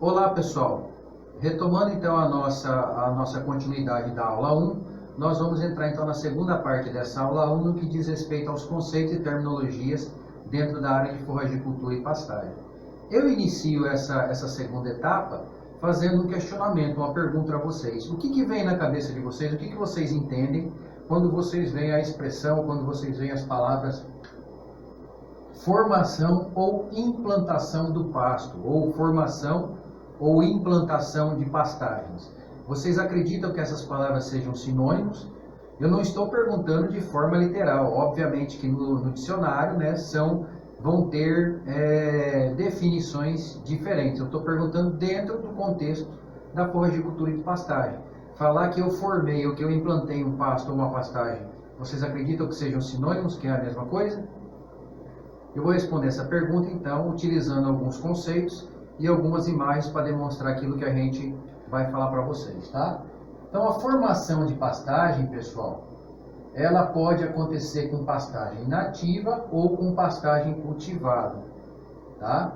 Olá pessoal, retomando então a nossa continuidade da aula 1, nós vamos entrar então na segunda parte dessa aula 1 no que diz respeito aos conceitos e terminologias dentro da área de forragicultura e pastagem. Eu inicio essa segunda etapa fazendo um questionamento, uma pergunta a vocês. O que vem na cabeça de vocês, o que vocês entendem quando vocês veem a expressão, quando vocês veem as palavras formação ou implantação do pasto, ou formação ou implantação de pastagens? Vocês acreditam que essas palavras sejam sinônimos? Eu não estou perguntando de forma literal, obviamente que no dicionário, né, vão ter definições diferentes. Eu estou perguntando dentro do contexto da forragicultura e de pastagem. Falar que eu formei ou que eu implantei um pasto ou uma pastagem, vocês acreditam que sejam sinônimos, que é a mesma coisa? Eu vou responder essa pergunta, então, utilizando alguns conceitos e algumas imagens para demonstrar aquilo que a gente vai falar para vocês, tá? Então, a formação de pastagem, pessoal, ela pode acontecer com pastagem nativa ou com pastagem cultivada, tá?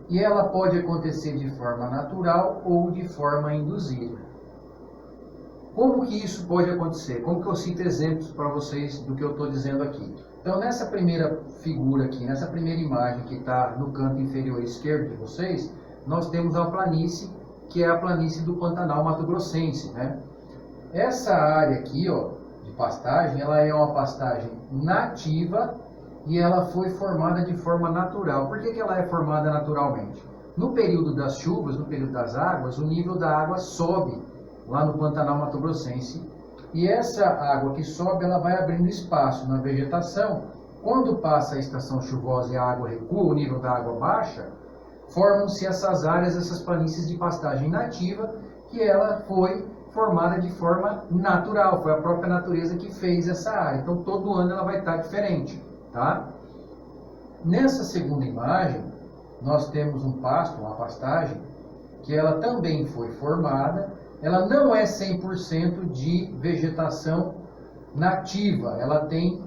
E ela pode acontecer de forma natural ou de forma induzida. Como que isso pode acontecer? Como que eu cito exemplos para vocês do que eu estou dizendo aqui? Então, nessa primeira figura aqui, nessa primeira imagem que está no canto inferior esquerdo de vocês, nós temos a planície, que é a planície do Pantanal Mato Grossense, né? Essa área aqui, ó, de pastagem, ela é uma pastagem nativa e ela foi formada de forma natural. Por que ela é formada naturalmente? No período das chuvas, no período das águas, o nível da água sobe lá no Pantanal Mato Grossense. E essa água que sobe, ela vai abrindo espaço na vegetação. Quando passa a estação chuvosa e a água recua, o nível da água baixa, formam-se essas áreas, essas planícies de pastagem nativa, que ela foi formada de forma natural, foi a própria natureza que fez essa área. Então, todo ano ela vai estar diferente, tá? Nessa segunda imagem, nós temos um pasto, uma pastagem, que ela também foi formada. Ela não é 100% de vegetação nativa, ela tem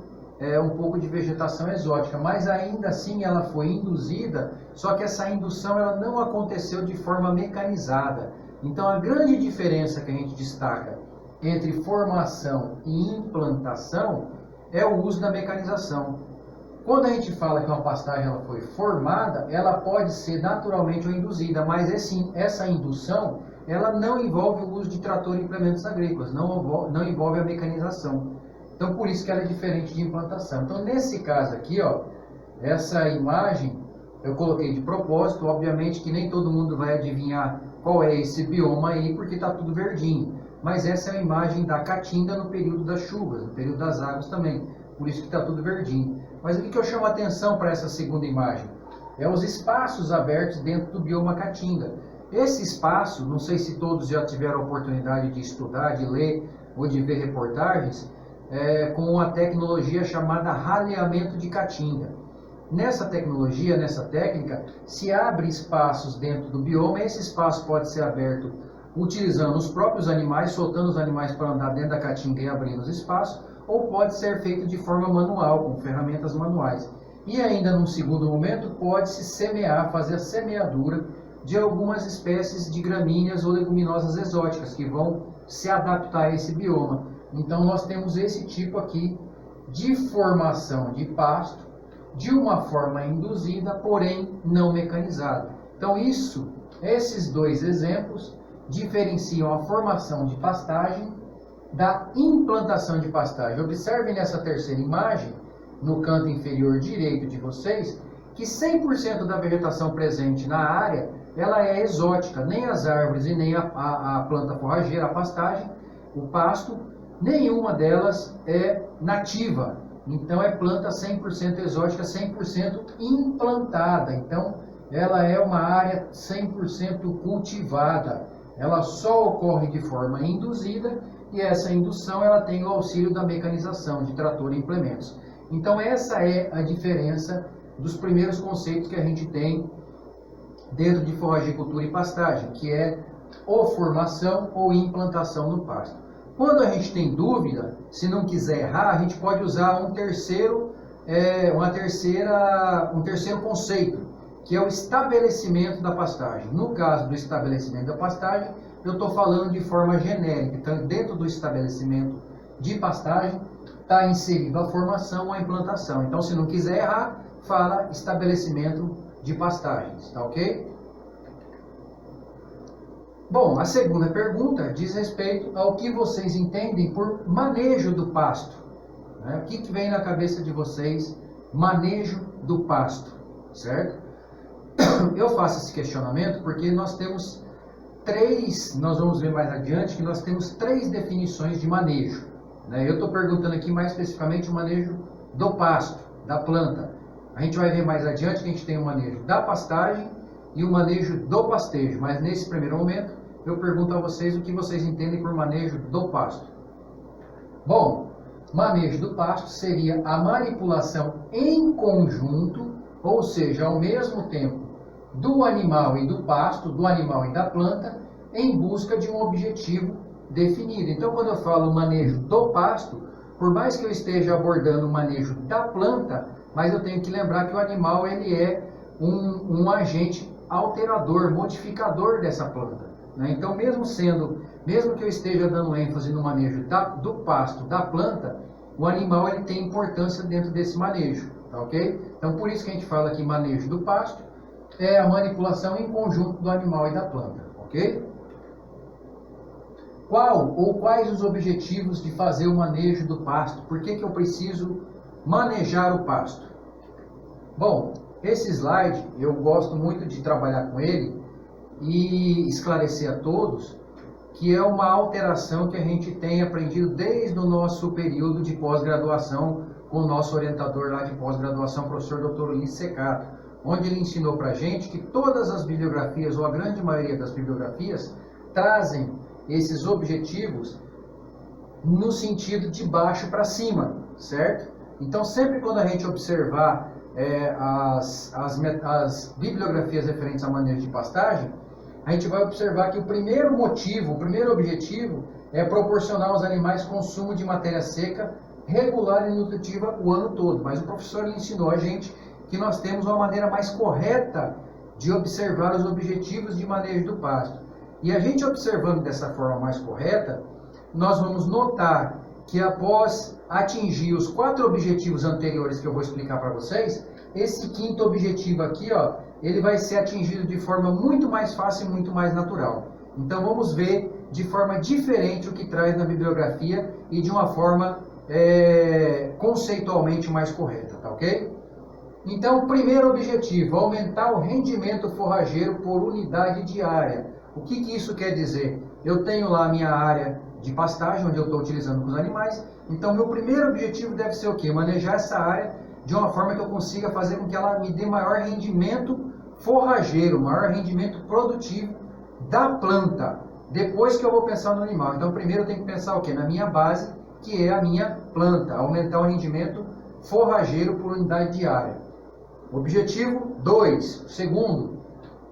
um pouco de vegetação exótica, mas ainda assim ela foi induzida, só que essa indução ela não aconteceu de forma mecanizada. Então a grande diferença que a gente destaca entre formação e implantação é o uso da mecanização. Quando a gente fala que uma pastagem ela foi formada, ela pode ser naturalmente ou induzida, mas essa indução ela não envolve o uso de trator e implementos agrícolas, não envolve a mecanização. Então, por isso que ela é diferente de implantação. Então, nesse caso aqui, ó, essa imagem eu coloquei de propósito, obviamente que nem todo mundo vai adivinhar qual é esse bioma aí, porque está tudo verdinho. Mas essa é a imagem da caatinga no período das chuvas, no período das águas também, por isso que está tudo verdinho. Mas o que eu chamo a atenção para essa segunda imagem? É os espaços abertos dentro do bioma caatinga. Esse espaço, não sei se todos já tiveram a oportunidade de estudar, de ler ou de ver reportagens, com a tecnologia chamada raleamento de caatinga. Nessa tecnologia, nessa técnica, se abre espaços dentro do bioma, esse espaço pode ser aberto utilizando os próprios animais, soltando os animais para andar dentro da caatinga e abrindo os espaços, ou pode ser feito de forma manual, com ferramentas manuais. E ainda num segundo momento, pode-se semear, fazer a semeadura de algumas espécies de gramíneas ou leguminosas exóticas que vão se adaptar a esse bioma. Então nós temos esse tipo aqui de formação de pasto de uma forma induzida, porém não mecanizada. Então esses dois exemplos diferenciam a formação de pastagem da implantação de pastagem. Observem nessa terceira imagem, no canto inferior direito de vocês, que 100% da vegetação presente na área ela é exótica, nem as árvores e nem a planta forrageira, a pastagem, o pasto, nenhuma delas é nativa. Então é planta 100% exótica, 100% implantada. Então ela é uma área 100% cultivada. Ela só ocorre de forma induzida e essa indução ela tem o auxílio da mecanização, de trator e implementos. Então essa é a diferença dos primeiros conceitos que a gente tem dentro de forragicultura e pastagem, que é ou formação ou implantação no pasto. Quando a gente tem dúvida, se não quiser errar, a gente pode usar um terceiro conceito, que é o estabelecimento da pastagem. No caso do estabelecimento da pastagem, eu estou falando de forma genérica. Então, dentro do estabelecimento de pastagem, está inserido a formação, a implantação. Então, se não quiser errar, fala estabelecimento de pastagens, tá ok? Bom, a segunda pergunta diz respeito ao que vocês entendem por manejo do pasto. Né? O que vem na cabeça de vocês, manejo do pasto, certo? Eu faço esse questionamento porque nós temos nós vamos ver mais adiante que nós temos 3 definições de manejo. Né? Eu estou perguntando aqui mais especificamente o manejo do pasto, da planta. A gente vai ver mais adiante que a gente tem o manejo da pastagem e o manejo do pastejo, mas nesse primeiro momento eu pergunto a vocês o que vocês entendem por manejo do pasto. Bom, manejo do pasto seria a manipulação em conjunto, ou seja, ao mesmo tempo, do animal e do pasto, do animal e da planta, em busca de um objetivo definido. Então, quando eu falo manejo do pasto, por mais que eu esteja abordando o manejo da planta, mas eu tenho que lembrar que o animal ele é um agente alterador, modificador dessa planta. Né? Então, mesmo que eu esteja dando ênfase no manejo do pasto, da planta, o animal ele tem importância dentro desse manejo, tá ok? Então, por isso que a gente fala que manejo do pasto é a manipulação em conjunto do animal e da planta, ok? Qual ou quais os objetivos de fazer o manejo do pasto? Por que eu preciso manejar o pasto? Bom, esse slide eu gosto muito de trabalhar com ele e esclarecer a todos que é uma alteração que a gente tem aprendido desde o nosso período de pós-graduação com o nosso orientador lá de pós-graduação, professor Dr. Ulisses Secato, onde ele ensinou para a gente que todas as bibliografias, ou a grande maioria das bibliografias, trazem esses objetivos no sentido de baixo para cima, certo? Então, sempre quando a gente observar as bibliografias referentes a manejo de pastagem, a gente vai observar que o primeiro motivo, o primeiro objetivo é proporcionar aos animais consumo de matéria seca regular e nutritiva o ano todo. Mas o professor ensinou a gente que nós temos uma maneira mais correta de observar os objetivos de manejo do pasto. E a gente observando dessa forma mais correta, nós vamos notar que após atingir os 4 objetivos anteriores que eu vou explicar para vocês, esse 5º objetivo aqui, ó, ele vai ser atingido de forma muito mais fácil e muito mais natural. Então vamos ver de forma diferente o que traz na bibliografia e de uma forma conceitualmente mais correta, tá ok? Então, o primeiro objetivo, aumentar o rendimento forrageiro por unidade diária. O que isso quer dizer? Eu tenho lá a minha área de pastagem, onde eu estou utilizando com os animais. Então, meu primeiro objetivo deve ser o quê? Manejar essa área de uma forma que eu consiga fazer com que ela me dê maior rendimento forrageiro, maior rendimento produtivo da planta. Depois que eu vou pensar no animal. Então, primeiro eu tenho que pensar o quê? Na minha base, que é a minha planta. Aumentar o rendimento forrageiro por unidade diária. Objetivo 2. Segundo,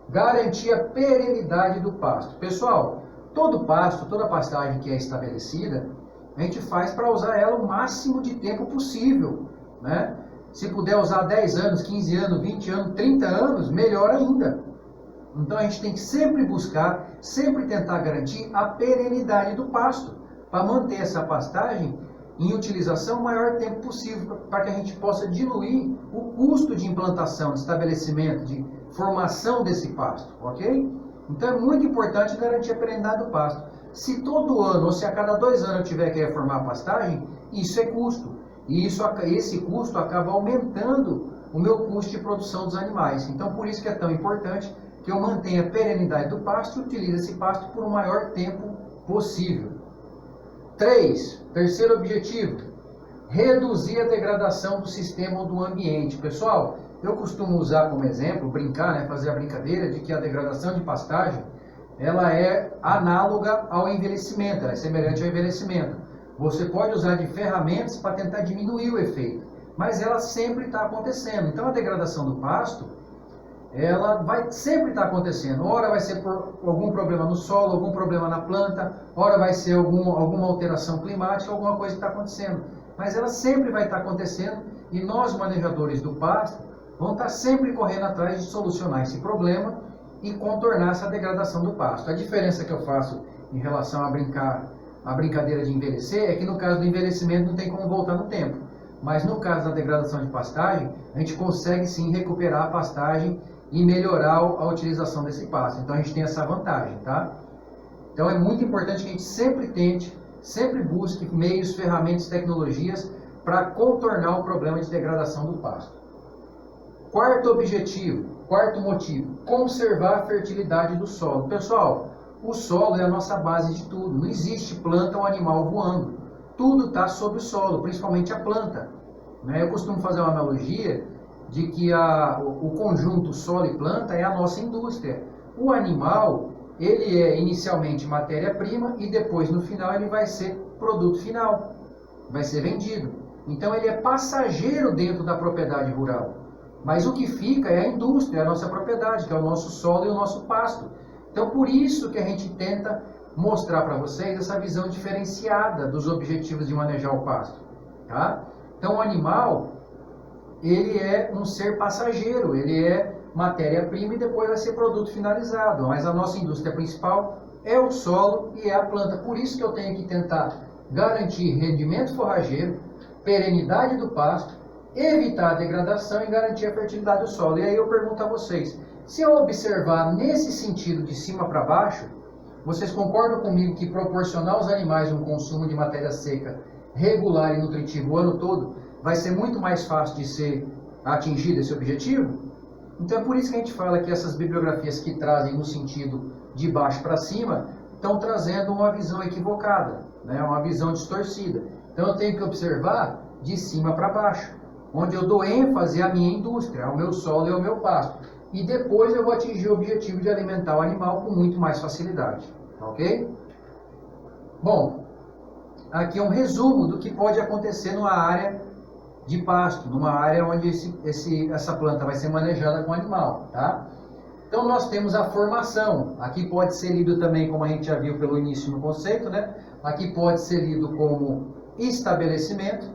garantir a perenidade do pasto. Pessoal, todo pasto, toda pastagem que é estabelecida, a gente faz para usar ela o máximo de tempo possível, né? Se puder usar 10 anos, 15 anos, 20 anos, 30 anos, melhor ainda. Então a gente tem que sempre buscar, sempre tentar garantir a perenidade do pasto, para manter essa pastagem em utilização o maior tempo possível, para que a gente possa diluir o custo de implantação, de estabelecimento, de formação desse pasto, ok? Então é muito importante garantir a perenidade do pasto. Se todo ano ou se a cada 2 anos eu tiver que reformar a pastagem, isso é custo. E esse custo acaba aumentando o meu custo de produção dos animais. Então por isso que é tão importante que eu mantenha a perenidade do pasto e utilize esse pasto por o maior tempo possível. 3. Terceiro objetivo, reduzir a degradação do sistema ou do ambiente. Pessoal, eu costumo usar como exemplo, brincar, né, fazer a brincadeira de que a degradação de pastagem, ela é análoga ao envelhecimento, ela é semelhante ao envelhecimento. Você pode usar de ferramentas para tentar diminuir o efeito, mas ela sempre está acontecendo. Então a degradação do pasto, ela vai sempre estar acontecendo. Ora vai ser por algum problema no solo, algum problema na planta, ora vai ser alguma alteração climática, alguma coisa que está acontecendo. Mas ela sempre vai estar acontecendo e nós, manejadores do pasto, vão estar sempre correndo atrás de solucionar esse problema e contornar essa degradação do pasto. A diferença que eu faço em relação a brincadeira de envelhecer é que no caso do envelhecimento não tem como voltar no tempo. Mas no caso da degradação de pastagem, a gente consegue sim recuperar a pastagem e melhorar a utilização desse pasto. Então a gente tem essa vantagem, tá? Então é muito importante que a gente sempre tente, sempre busque meios, ferramentas, tecnologias para contornar o problema de degradação do pasto. Quarto objetivo, quarto motivo, conservar a fertilidade do solo. Pessoal, o solo é a nossa base de tudo. Não existe planta ou animal voando. Tudo está sobre o solo, principalmente a planta. Eu costumo fazer uma analogia de que o conjunto solo e planta é a nossa indústria. O animal, ele é inicialmente matéria-prima e depois, no final, ele vai ser produto final. Vai ser vendido. Então, ele é passageiro dentro da propriedade rural. Mas o que fica é a indústria, é a nossa propriedade, que é o nosso solo e o nosso pasto. Então, por isso que a gente tenta mostrar para vocês essa visão diferenciada dos objetivos de manejar o pasto. Tá? Então, o animal, ele é um ser passageiro, ele é matéria-prima e depois vai ser produto finalizado. Mas a nossa indústria principal é o solo e é a planta. Por isso que eu tenho que tentar garantir rendimento forrageiro, perenidade do pasto, evitar a degradação e garantir a fertilidade do solo. E aí eu pergunto a vocês, se eu observar nesse sentido de cima para baixo, vocês concordam comigo que proporcionar aos animais um consumo de matéria seca regular e nutritivo o ano todo vai ser muito mais fácil de ser atingido esse objetivo? Então é por isso que a gente fala que essas bibliografias que trazem no sentido de baixo para cima estão trazendo uma visão equivocada, uma visão distorcida. Então eu tenho que observar de cima para baixo, onde eu dou ênfase à minha indústria, ao meu solo e ao meu pasto. E depois eu vou atingir o objetivo de alimentar o animal com muito mais facilidade. Ok? Bom, aqui é um resumo do que pode acontecer numa área de pasto, numa área onde essa planta vai ser manejada com animal. Tá? Então nós temos a formação. Aqui pode ser lido também, como a gente já viu pelo início no conceito, Aqui pode ser lido como estabelecimento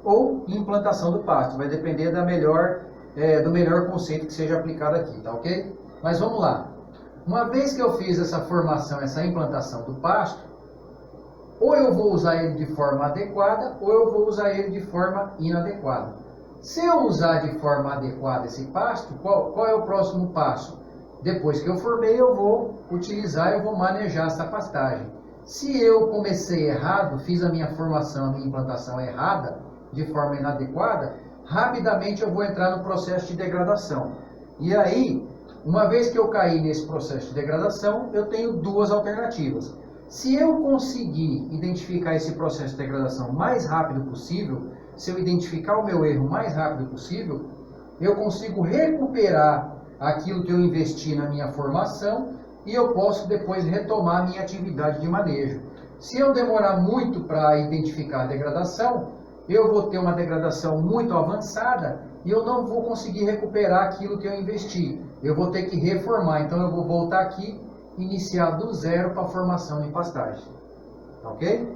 ou implantação do pasto. Vai depender do melhor conceito que seja aplicado aqui, tá ok? Mas vamos lá. Uma vez que eu fiz essa formação, essa implantação do pasto, ou eu vou usar ele de forma adequada, ou eu vou usar ele de forma inadequada. Se eu usar de forma adequada esse pasto, qual é o próximo passo? Depois que eu formei, eu vou utilizar, eu vou manejar essa pastagem. Se eu comecei errado, fiz a minha formação, a minha implantação errada, de forma inadequada, rapidamente eu vou entrar no processo de degradação. E aí, uma vez que eu caí nesse processo de degradação, eu tenho duas alternativas. Se eu conseguir identificar esse processo de degradação mais rápido possível, se eu identificar o meu erro mais rápido possível, eu consigo recuperar aquilo que eu investi na minha formação e eu posso depois retomar a minha atividade de manejo. Se eu demorar muito para identificar a degradação, eu vou ter uma degradação muito avançada e eu não vou conseguir recuperar aquilo que eu investi. Eu vou ter que reformar, então eu vou voltar aqui e iniciar do zero para a formação de pastagem. Ok?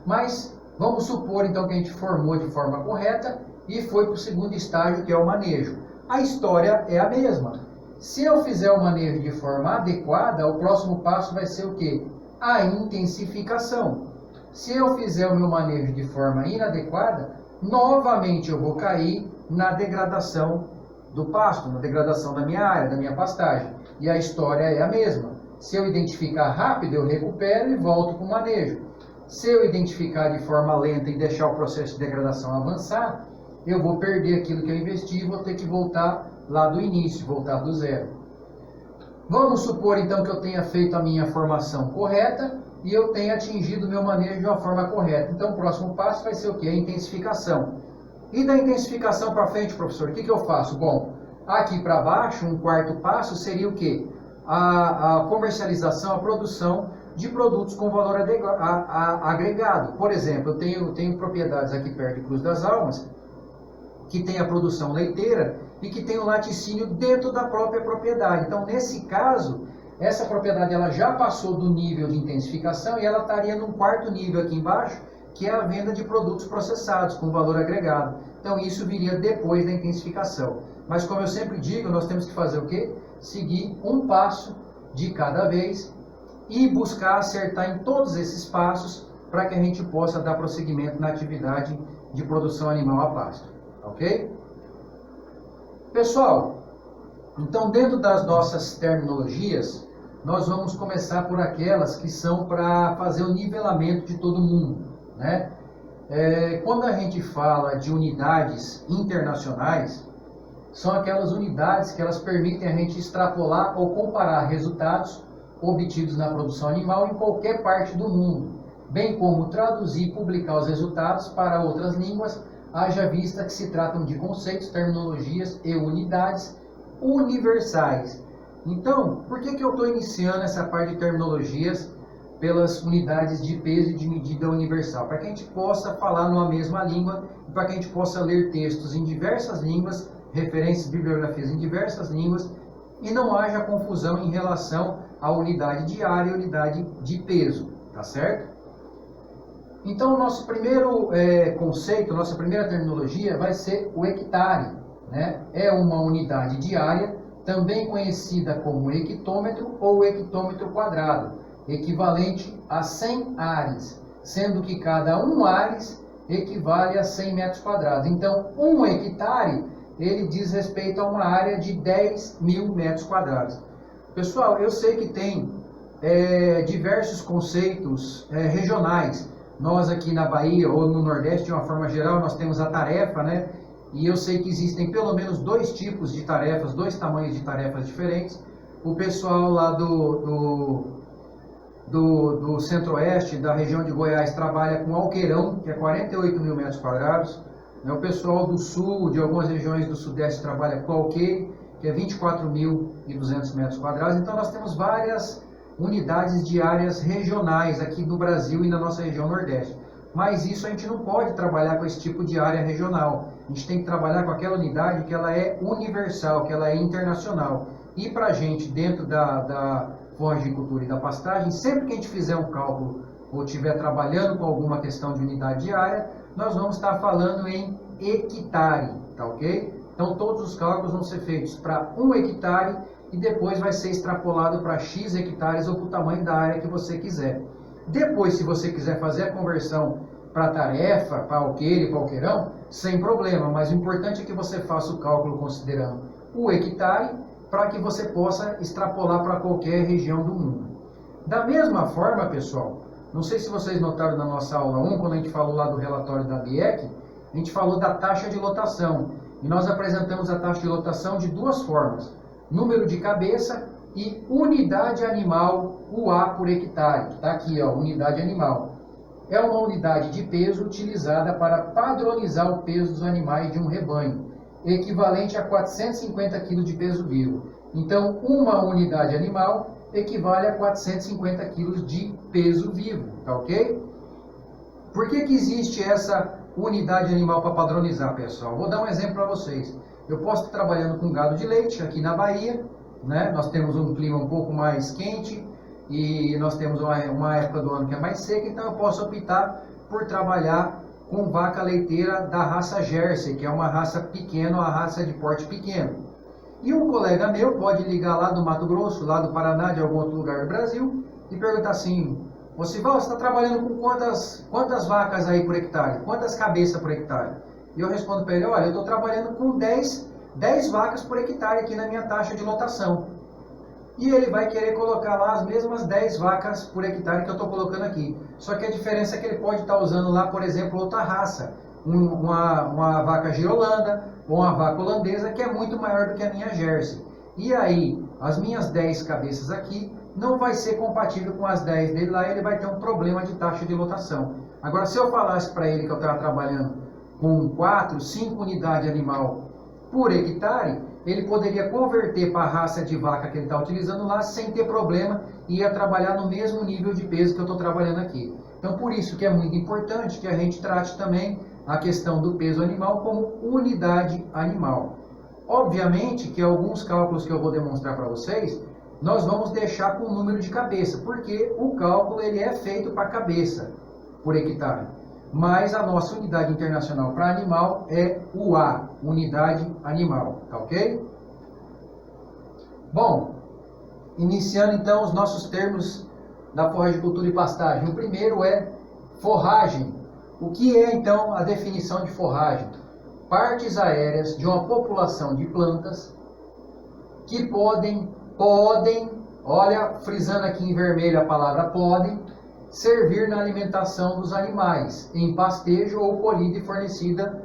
Mas vamos supor então que a gente formou de forma correta e foi para o segundo estágio, que é o manejo. A história é a mesma. Se eu fizer o manejo de forma adequada, o próximo passo vai ser o quê? A intensificação. Se eu fizer o meu manejo de forma inadequada, novamente eu vou cair na degradação do pasto, na degradação da minha área, da minha pastagem. E a história é a mesma. Se eu identificar rápido, eu recupero e volto para o manejo. Se eu identificar de forma lenta e deixar o processo de degradação avançar, eu vou perder aquilo que eu investi e vou ter que voltar lá do início, voltar do zero. Vamos supor então que eu tenha feito a minha formação correta e eu tenha atingido o meu manejo de uma forma correta. Então o próximo passo vai ser o quê? A intensificação. E da intensificação para frente, professor, o que eu faço? Bom, aqui para baixo, um quarto passo seria o quê? A comercialização, a produção de produtos com valor agregado. Por exemplo, eu tenho propriedades aqui perto de Cruz das Almas, que tem a produção leiteira e que tem o laticínio dentro da própria propriedade. Então, nesse caso, essa propriedade ela já passou do nível de intensificação e ela estaria num quarto nível aqui embaixo, que é a venda de produtos processados com valor agregado. Então isso viria depois da intensificação. Mas como eu sempre digo, nós temos que fazer o quê? Seguir um passo de cada vez e buscar acertar em todos esses passos para que a gente possa dar prosseguimento na atividade de produção animal a pasto. Ok? Pessoal, então dentro das nossas terminologias, nós vamos começar por aquelas que são para fazer o nivelamento de todo mundo, né? Quando a gente fala de unidades internacionais, são aquelas unidades que elas permitem a gente extrapolar ou comparar resultados obtidos na produção animal em qualquer parte do mundo, bem como traduzir e publicar os resultados para outras línguas, haja vista que se tratam de conceitos, terminologias e unidades universais. Então, por que eu estou iniciando essa parte de terminologias pelas unidades de peso e de medida universal? Para que a gente possa falar numa mesma língua e para que a gente possa ler textos em diversas línguas, referências, bibliografias em diversas línguas, e não haja confusão em relação à unidade de área e unidade de peso, tá certo? Então, o nosso primeiro conceito, nossa primeira terminologia vai ser o hectare, né? É uma unidade de área, também conhecida como hectômetro ou hectômetro quadrado, equivalente a 100 ares, sendo que cada 1 ares equivale a 100 metros quadrados. Então, 1 hectare, ele diz respeito a uma área de 10.000 metros quadrados. Pessoal, eu sei que tem diversos conceitos regionais. Nós aqui na Bahia ou no Nordeste, de uma forma geral, nós temos a tarefa, né? E eu sei que existem pelo menos 2 tipos de tarefas, 2 tamanhos de tarefas diferentes. O pessoal lá do Centro-Oeste, da região de Goiás, trabalha com alqueirão, que é 48.000 metros quadrados. O pessoal do Sul, de algumas regiões do Sudeste, trabalha com alqueire, que é 24.200 metros quadrados. Então nós temos várias unidades de áreas regionais aqui do Brasil e na nossa região Nordeste. Mas isso a gente não pode trabalhar com esse tipo de área regional. A gente tem que trabalhar com aquela unidade que ela é universal, que ela é internacional. E para a gente, dentro da forragicultura e da pastagem, sempre que a gente fizer um cálculo ou estiver trabalhando com alguma questão de unidade de área, nós vamos estar falando em hectare, tá ok? Então todos os cálculos vão ser feitos para 1 hectare e depois vai ser extrapolado para X hectares ou para o tamanho da área que você quiser. Depois, se você quiser fazer a conversão para tarefa, para alqueire, para alqueirão, sem problema, mas o importante é que você faça o cálculo considerando o hectare para que você possa extrapolar para qualquer região do mundo. Da mesma forma, pessoal, não sei se vocês notaram na nossa aula 1, quando a gente falou lá do relatório da BIEC, a gente falou da taxa de lotação. E nós apresentamos a taxa de lotação de 2 formas: número de cabeça e unidade animal UA por hectare, que está aqui, ó, unidade animal. É uma unidade de peso utilizada para padronizar o peso dos animais de um rebanho, equivalente a 450 kg de peso vivo. Então, uma unidade animal equivale a 450 kg de peso vivo, tá ok? Por que existe essa unidade animal para padronizar, pessoal? Vou dar um exemplo para vocês. Eu posso estar trabalhando com gado de leite aqui na Bahia, né? Nós temos um clima um pouco mais quente e nós temos uma época do ano que é mais seca, então eu posso optar por trabalhar com vaca leiteira da raça Jersey, que é uma raça pequena, uma raça de porte pequeno. E um colega meu pode ligar lá do Mato Grosso, lá do Paraná, de algum outro lugar do Brasil, e perguntar assim: Osival, você está trabalhando com quantas vacas aí por hectare? Quantas cabeças por hectare? E eu respondo para ele: olha, eu estou trabalhando com 10 vacas por hectare aqui na minha taxa de lotação. E ele vai querer colocar lá as mesmas 10 vacas por hectare que eu estou colocando aqui. Só que a diferença é que ele pode estar usando lá, por exemplo, outra raça. Uma vaca girolanda ou uma vaca holandesa, que é muito maior do que a minha Jersey. E aí, as minhas 10 cabeças aqui não vai ser compatível com as 10 dele lá, e ele vai ter um problema de taxa de lotação. Agora, se eu falasse para ele que eu estava trabalhando com 4, 5 unidades animal por hectare, ele poderia converter para a raça de vaca que ele está utilizando lá sem ter problema e ia trabalhar no mesmo nível de peso que eu estou trabalhando aqui. Então, por isso que é muito importante que a gente trate também a questão do peso animal como unidade animal. Obviamente que alguns cálculos que eu vou demonstrar para vocês, nós vamos deixar com o número de cabeça, porque o cálculo ele é feito para cabeça por hectare. mas a nossa unidade internacional para animal é UA, unidade animal, tá ok? Bom, iniciando então os nossos termos da forragicultura e pastagem. O primeiro é forragem. O que é então a definição de forragem? Partes aéreas de uma população de plantas que podem, olha, frisando aqui em vermelho a palavra podem, servir na alimentação dos animais, em pastejo ou colhida e fornecida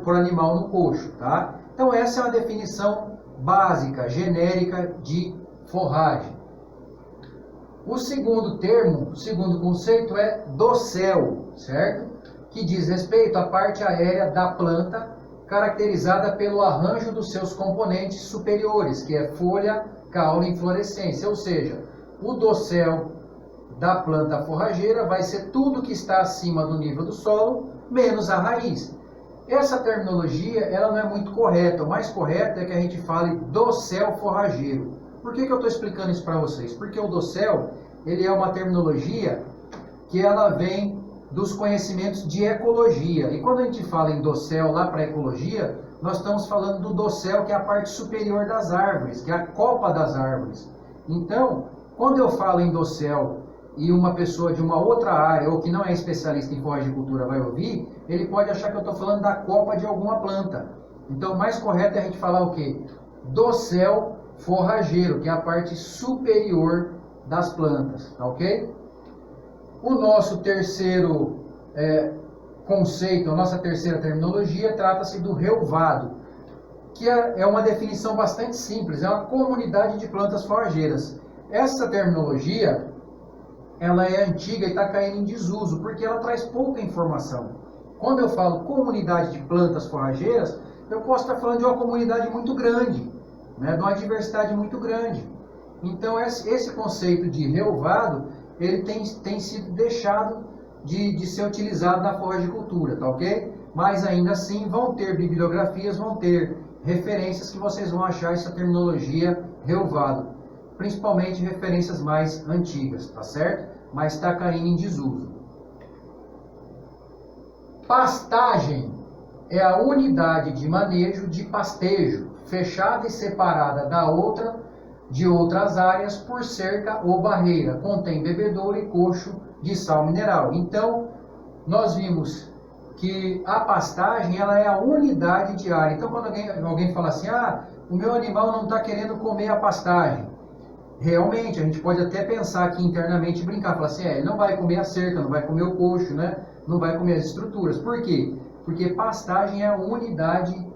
por animal no coxo, tá? Então essa é uma definição básica, genérica de forragem. O segundo termo, o segundo conceito é dossel, certo? Que diz respeito à parte aérea da planta, caracterizada pelo arranjo dos seus componentes superiores, que é folha, caule e inflorescência. Ou seja, o dossel da planta forrageira vai ser tudo que está acima do nível do solo, menos a raiz. Essa terminologia ela não é muito correta. O mais correto é que a gente fale dossel forrageiro. Por que eu estou explicando isso para vocês? Porque o dossel ele é uma terminologia que ela vem dos conhecimentos de ecologia. E quando a gente fala em dossel lá para ecologia, nós estamos falando do dossel, que é a parte superior das árvores, que é a copa das árvores. Então, quando eu falo em dossel e uma pessoa de uma outra área, ou que não é especialista em forragicultura vai ouvir, ele pode achar que eu estou falando da copa de alguma planta. Então, o mais correto é a gente falar o quê? Dossel forrageiro, que é a parte superior das plantas, tá ok? O nosso terceiro conceito, a nossa terceira terminologia, trata-se do relvado, que é uma definição bastante simples, é uma comunidade de plantas forrageiras. Essa terminologia, ela é antiga e está caindo em desuso, porque ela traz pouca informação. Quando eu falo comunidade de plantas forrageiras, eu posso estar falando de uma comunidade muito grande, né, de uma diversidade muito grande. Então, esse conceito de relvado, ele tem sido deixado de ser utilizado na forragicultura, tá ok? Mas ainda assim vão ter bibliografias, vão ter referências que vocês vão achar essa terminologia relvado, principalmente referências mais antigas, tá certo? Mas está caindo em desuso. Pastagem é a unidade de manejo de pastejo, fechada e separada de outras áreas por cerca ou barreira, contém bebedouro e coxo de sal mineral. Então, nós vimos que a pastagem ela é a unidade de área. Então, quando alguém fala assim, o meu animal não está querendo comer a pastagem, realmente, a gente pode até pensar aqui internamente e brincar, falar assim, ele não vai comer a cerca, não vai comer o coxo, né? Não vai comer as estruturas. Por quê? Porque pastagem é a unidade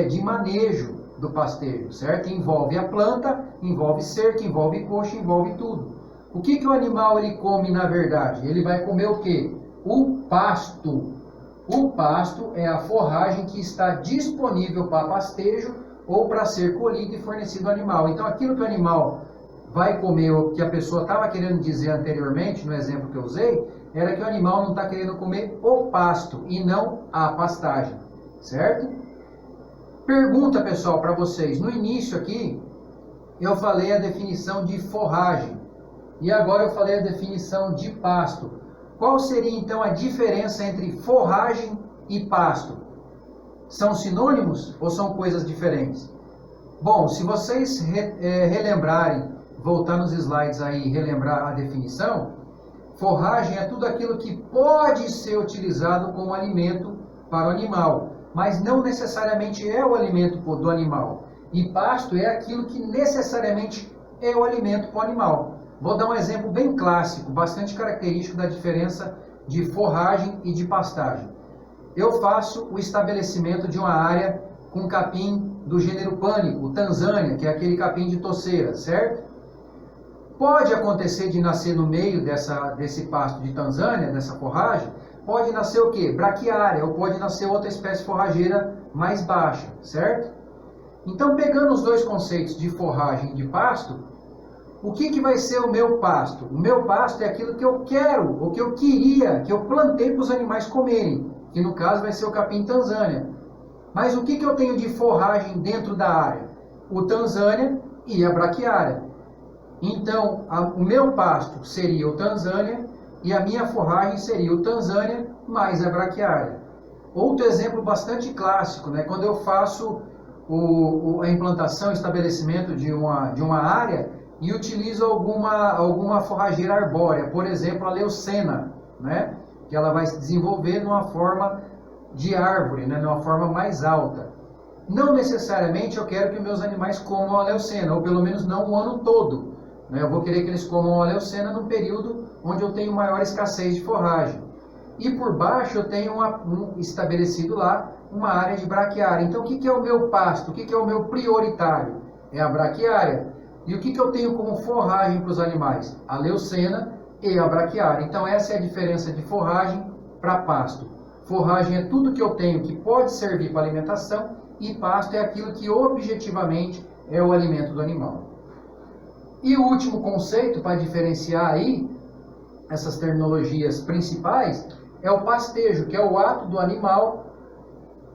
de manejo do pastejo, certo? Envolve a planta, envolve cerca, envolve coxo, envolve tudo. O que o animal ele come na verdade? Ele vai comer o quê? O pasto. O pasto é a forragem que está disponível para pastejo ou para ser colhido e fornecido ao animal. Então, aquilo que o animal vai comer, o que a pessoa estava querendo dizer anteriormente, no exemplo que eu usei, era que o animal não está querendo comer o pasto e não a pastagem, certo? Pergunta, pessoal, para vocês. No início aqui, eu falei a definição de forragem e agora eu falei a definição de pasto. Qual seria, então, a diferença entre forragem e pasto? São sinônimos ou são coisas diferentes? Bom, se vocês relembrarem, voltar nos slides aí e relembrar a definição, forragem é tudo aquilo que pode ser utilizado como alimento para o animal, mas não necessariamente é o alimento do animal. E pasto é aquilo que necessariamente é o alimento para o animal. Vou dar um exemplo bem clássico, bastante característico da diferença de forragem e de pastagem. Eu faço o estabelecimento de uma área com capim do gênero pânico, Tanzânia, que é aquele capim de toceira, certo? Pode acontecer de nascer no meio desse pasto de Tanzânia, dessa forragem, pode nascer o quê? Braquiária, ou pode nascer outra espécie forrageira mais baixa, certo? Então, pegando os dois conceitos de forragem e de pasto, o que vai ser o meu pasto? O meu pasto é aquilo que eu quero, o que eu queria, que eu plantei para os animais comerem, que no caso vai ser o capim Tanzânia. Mas o que eu tenho de forragem dentro da área? O Tanzânia e a braquiária. Então, o meu pasto seria o Tanzânia, e a minha forragem seria o Tanzânia mais a braquiária. Outro exemplo bastante clássico, né? Quando eu faço a implantação, estabelecimento de uma área e utilizo alguma forrageira arbórea, por exemplo, a leucena, né? Que ela vai se desenvolver numa forma de árvore, né? Numa forma mais alta. Não necessariamente eu quero que meus animais comam a leucena, ou pelo menos não o ano todo, né? Eu vou querer que eles comam a leucena no período onde eu tenho maior escassez de forragem. E por baixo eu tenho estabelecido lá uma área de braquiária. Então o que é o meu pasto? O que é o meu prioritário? É a braquiária. E o que eu tenho como forragem para os animais? A leucena e a braquiária. Então essa é a diferença de forragem para pasto. Forragem é tudo que eu tenho que pode servir para alimentação e pasto é aquilo que objetivamente é o alimento do animal. E o último conceito para diferenciar aí essas terminologias principais é o pastejo, que é o ato do animal,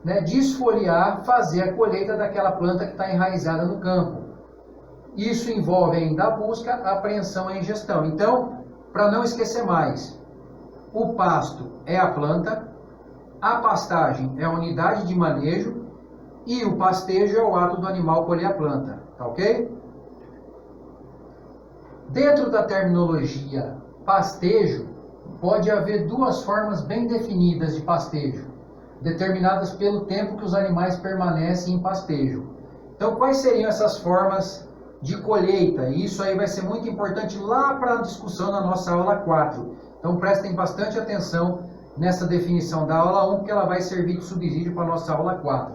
né, desfoliar, fazer a colheita daquela planta que está enraizada no campo. Isso envolve ainda a busca, a apreensão e a ingestão. Então, para não esquecer mais, o pasto é a planta, a pastagem é a unidade de manejo e o pastejo é o ato do animal colher a planta, tá ok? Dentro da terminologia pastejo, pode haver duas formas bem definidas de pastejo, determinadas pelo tempo que os animais permanecem em pastejo. Então, quais seriam essas formas de colheita? E isso aí vai ser muito importante lá para a discussão na nossa aula 4. Então, prestem bastante atenção nessa definição da aula 1, porque ela vai servir de subsídio para a nossa aula 4.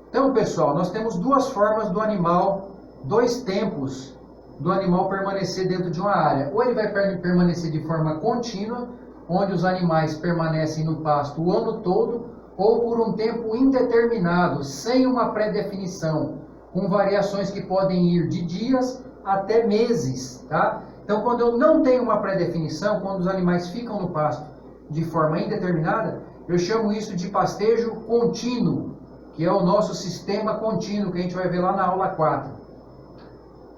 Então, pessoal, nós temos duas formas do animal, dois tempos do animal permanecer dentro de uma área. Ou ele vai permanecer de forma contínua, onde os animais permanecem no pasto o ano todo, ou por um tempo indeterminado, sem uma pré-definição, com variações que podem ir de dias até meses, tá? Então, quando eu não tenho uma pré-definição, quando os animais ficam no pasto de forma indeterminada, eu chamo isso de pastejo contínuo, que é o nosso sistema contínuo, que a gente vai ver lá na aula 4.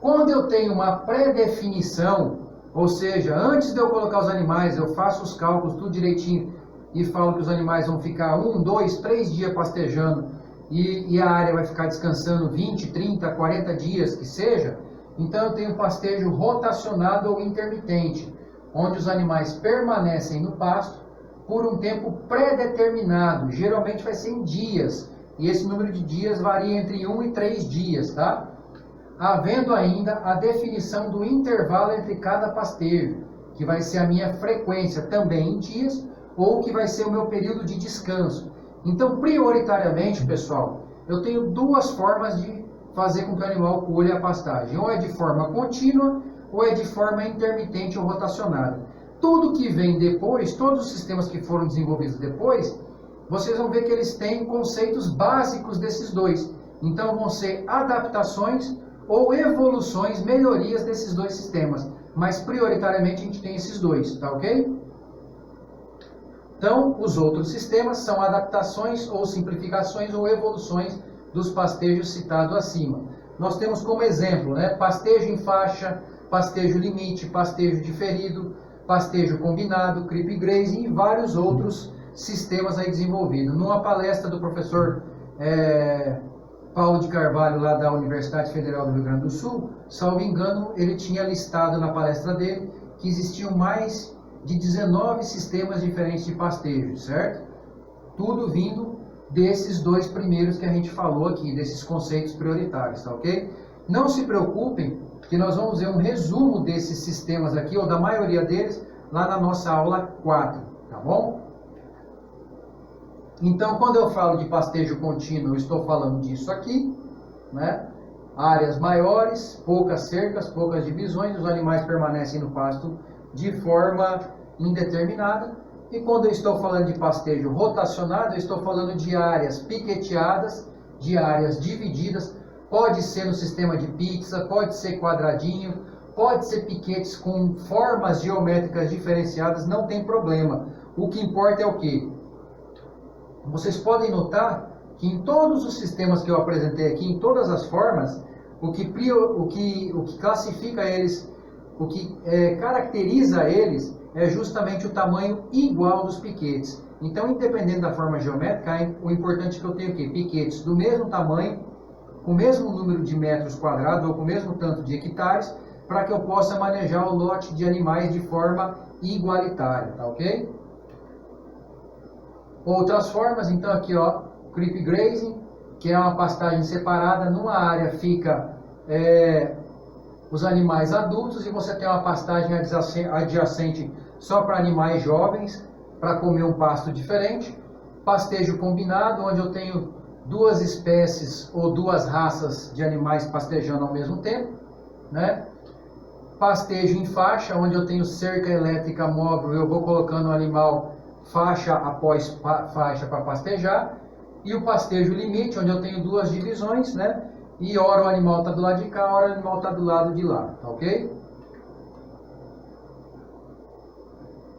Quando eu tenho uma pré-definição, ou seja, antes de eu colocar os animais, eu faço os cálculos tudo direitinho e falo que os animais vão ficar 1, 2, 3 dias pastejando e a área vai ficar descansando 20, 30, 40 dias, que seja, então eu tenho pastejo rotacionado ou intermitente, onde os animais permanecem no pasto por um tempo pré-determinado, geralmente vai ser em dias, e esse número de dias varia entre 1 e 3 dias, tá? Havendo ainda a definição do intervalo entre cada pastejo, que vai ser a minha frequência também em dias, ou que vai ser o meu período de descanso. Então, prioritariamente, pessoal, eu tenho duas formas de fazer com que o animal colha a pastagem. Ou é de forma contínua, ou é de forma intermitente ou rotacionada. Tudo que vem depois, todos os sistemas que foram desenvolvidos depois, vocês vão ver que eles têm conceitos básicos desses dois. Então, vão ser adaptações ou evoluções, melhorias desses dois sistemas. Mas, prioritariamente, a gente tem esses dois, tá ok? Então, os outros sistemas são adaptações ou simplificações ou evoluções dos pastejos citados acima. Nós temos como exemplo, né, pastejo em faixa, pastejo limite, pastejo diferido, pastejo combinado, creep grazing e vários outros sistemas aí desenvolvidos. Numa palestra do professor Paulo de Carvalho, lá da Universidade Federal do Rio Grande do Sul, salvo engano, ele tinha listado na palestra dele que existiam mais de 19 sistemas diferentes de pastejo, certo? Tudo vindo desses dois primeiros que a gente falou aqui, desses conceitos prioritários, tá ok? Não se preocupem, que nós vamos ver um resumo desses sistemas aqui, ou da maioria deles, lá na nossa aula 4, tá bom? Então, quando eu falo de pastejo contínuo, eu estou falando disso aqui, né? Áreas maiores, poucas cercas, poucas divisões, os animais permanecem no pasto de forma indeterminada. E quando eu estou falando de pastejo rotacionado, eu estou falando de áreas piqueteadas, de áreas divididas. Pode ser no sistema de pizza, pode ser quadradinho, pode ser piquetes com formas geométricas diferenciadas, não tem problema. O que importa é o quê? Vocês podem notar que em todos os sistemas que eu apresentei aqui, em todas as formas, o que classifica eles, o que caracteriza eles, é justamente o tamanho igual dos piquetes. Então, independente da forma geométrica, o importante é que eu tenha o quê? Piquetes do mesmo tamanho, com o mesmo número de metros quadrados ou com o mesmo tanto de hectares, para que eu possa manejar o lote de animais de forma igualitária, tá ok? Outras formas, então aqui ó, creep grazing, que é uma pastagem separada, numa área fica os animais adultos e você tem uma pastagem adjacente só para animais jovens, para comer um pasto diferente. Pastejo combinado, onde eu tenho duas espécies ou duas raças de animais pastejando ao mesmo tempo, né? Pastejo em faixa, onde eu tenho cerca elétrica móvel, eu vou colocando o animal faixa após faixa para pastejar. E o pastejo limite, onde eu tenho duas divisões, né? E ora o animal está do lado de cá, ora o animal está do lado de lá, tá ok?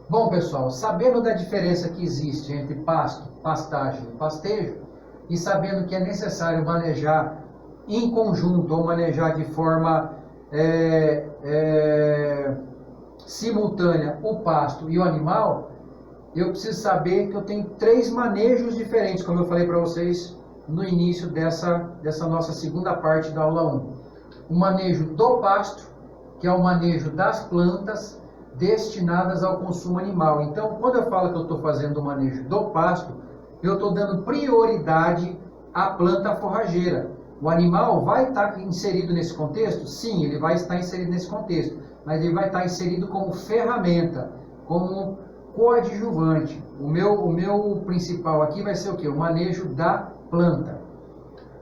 Bom, pessoal, sabendo da diferença que existe entre pasto, pastagem e pastejo, e sabendo que é necessário manejar em conjunto ou manejar de forma simultânea o pasto e o animal, eu preciso saber que eu tenho 3 manejos diferentes, como eu falei para vocês no início dessa nossa segunda parte da aula 1. O manejo do pasto, que é o manejo das plantas destinadas ao consumo animal. Então, quando eu falo que eu estou fazendo o manejo do pasto, eu estou dando prioridade à planta forrageira. O animal vai estar inserido nesse contexto? Sim, ele vai estar inserido nesse contexto, mas ele vai estar inserido como ferramenta, como coadjuvante. O meu principal aqui vai ser o quê? O manejo da planta.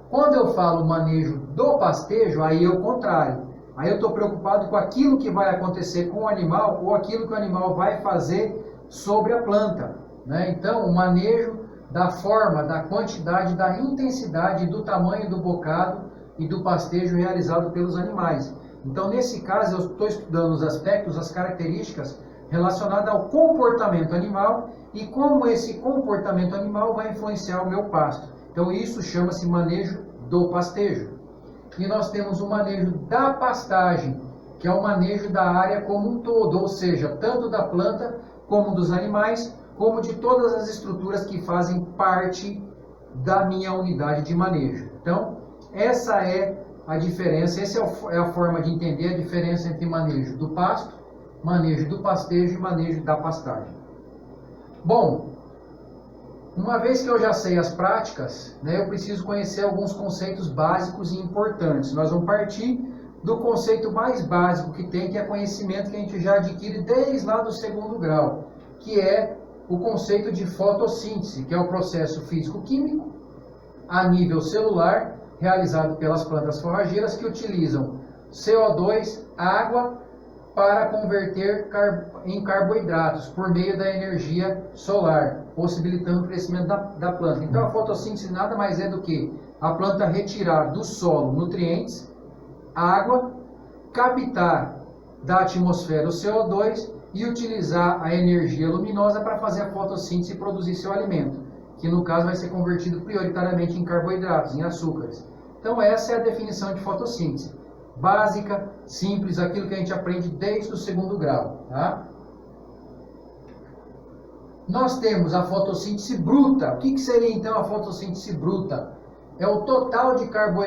Quando eu falo manejo do pastejo, aí é o contrário. Aí eu estou preocupado com aquilo que vai acontecer com o animal ou aquilo que o animal vai fazer sobre a planta, né? Então, o manejo da forma, da quantidade, da intensidade, do tamanho do bocado e do pastejo realizado pelos animais. Então, nesse caso, eu estou estudando os aspectos, as características relacionadas ao comportamento animal e como esse comportamento animal vai influenciar o meu pasto. Então, isso chama-se manejo do pastejo. E nós temos o manejo da pastagem, que é o manejo da área como um todo, ou seja, tanto da planta como dos animais, como de todas as estruturas que fazem parte da minha unidade de manejo. Então, essa é a diferença, essa é a forma de entender a diferença entre manejo do pasto, manejo do pastejo e manejo da pastagem. Bom, uma vez que eu já sei as práticas, né, eu preciso conhecer alguns conceitos básicos e importantes. Nós vamos partir do conceito mais básico que tem, que é conhecimento que a gente já adquire desde lá do 2º grau, que é o conceito de fotossíntese, que é o processo físico-químico a nível celular, realizado pelas plantas forrageiras, que utilizam CO2, água, para converter em carboidratos por meio da energia solar, possibilitando o crescimento da planta. Então, a fotossíntese nada mais é do que a planta retirar do solo nutrientes, água, captar da atmosfera o CO2 e utilizar a energia luminosa para fazer a fotossíntese e produzir seu alimento, que no caso vai ser convertido prioritariamente em carboidratos, em açúcares. Então, essa é a definição de fotossíntese. Básica, simples, aquilo que a gente aprende desde o 2º grau, tá? Nós temos a fotossíntese bruta. O que seria então a fotossíntese bruta? É o total de carboidratos